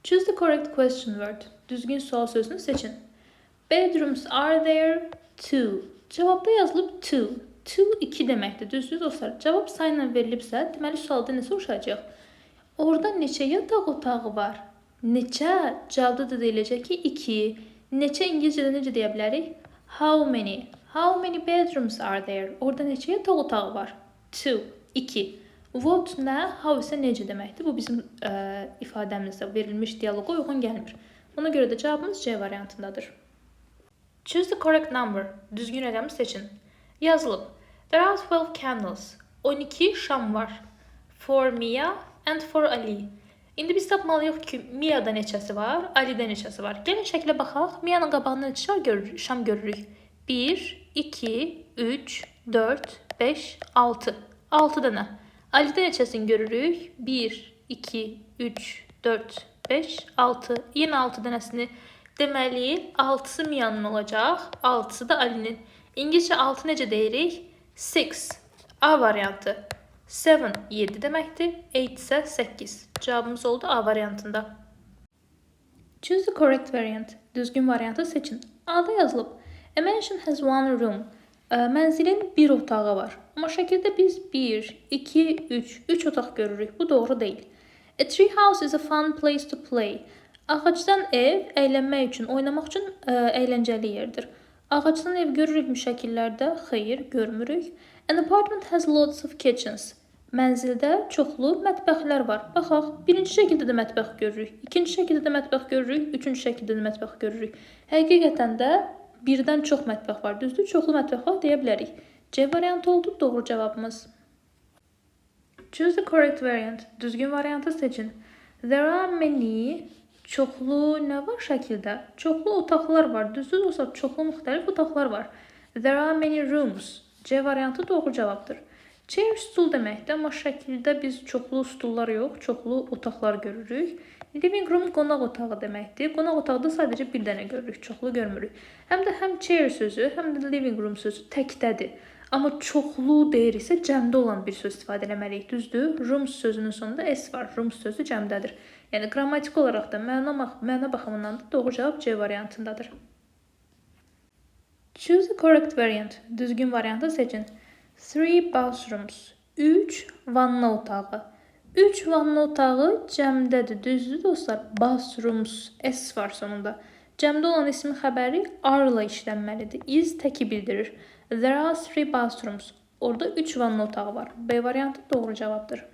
Choose the correct question word. Düzgün sual sözünü seçin. Bedrooms are there two. Cevabda yazılıb two. Two 2 deməkdir. Düzdür dostlar? Cavab sayla verilibsə, deməli sualda nə soruşacaq? Orada neçə yataq otağı var? Neçə? Cavabda da deyiləcək ki 2. Neçə İngilizcədə necə deyə bilərik? How many? How many bedrooms are there? Orada neçə yataq otağı var? Two. 2. What nə? How isə necə deməkdir? Bu bizim ifadəmizdə verilmiş dialoqa uyğun gəlmir. Ona görə də cavabımız C variantındadır. Choose the correct number. Düzgün rəqəmi seçin. Yazılıb. There are 12 candles. 12 şam var. For Mia and for Ali. İndi biz tapmalıyıq ki, Mia'da neçəsi var, Ali'də neçəsi var. Gəlin şəklə baxaq. Mia'nın qabağında neçə şam görürük? 1, 2, 3, 4, 5, 6. 6 dənə. Ali'də neçəsini görürük? 1, 2, 3, 4, 5, 6. Yenə 6 dənəsini. Deməli, 6'sı Mia'nın olacaq, 6'sı da Ali'nin. İngilizcə 6 necə deyirik? 6. A variantı. 7 7 deməkdir, 8 isə 8. Cavabımız oldu A variantında. Choose the correct variant. Düzgün variantı seçin. A'da yazılıb. A mansion has one room. Mənzilin bir otağı var. Amma şəkildə biz 1, 2, 3, 3 otaq görürük. Bu doğru deyil. A tree house is a fun place to play. Ağacdan ev əylənmək üçün, oynamaq üçün əyləncəli yerdir. Ağacdan ev görürükmü şəkillərdə? Xeyr, görmürük. An apartment has lots of kitchens. Mənzildə çoxlu mətbəxlər var. Baxaq, birinci şəkildə də mətbəx görürük, ikinci şəkildə də mətbəx görürük, üçüncü şəkildə də mətbəx görürük. Həqiqətən də birdən çox mətbəx var, düzdür? Çoxlu mətbəx var deyə bilərik. C variantı oldu doğru cavabımız. Choose the correct variant. Düzgün variantı seçin. There are many. Çoxlu nə var şəkildə? Çoxlu otaqlar var. Düzdür dostlar? Çoxlu müxtəlif otaqlar var. There are many rooms. C variantı doğru cavabdır. Chair stul deməkdir, amma şəkildə biz çoxlu stullar yox, çoxlu otaqlar görürük. Living room qonaq otağı deməkdir. Qonaq otaqda sadəcə bir dənə görürük, çoxlu görmürük. Həm də həm chair sözü, həm də living room sözü təkdədir. Amma çoxlu deyiriksə cəmdə olan bir söz istifadə etməliyik, düzdür? Rooms sözünün sonunda S var, rooms sözü cəmdədir. Yəni qrammatik olaraq da məna baxımından da doğru cavab C variantındadır. Choose the correct variant. Düzgün variantı seçin. 3 bathrooms. 3 vanna otağı. 3 vanna otağı cəmdədir, düzdür dostlar? Bathrooms, S var sonunda. Cəmdə olan ismin xəbəri R ilə işlənməlidir. Is təki bildirir. There are 3 bathrooms. Orada 3 vanna otağı var. B variantı doğru cavabdır.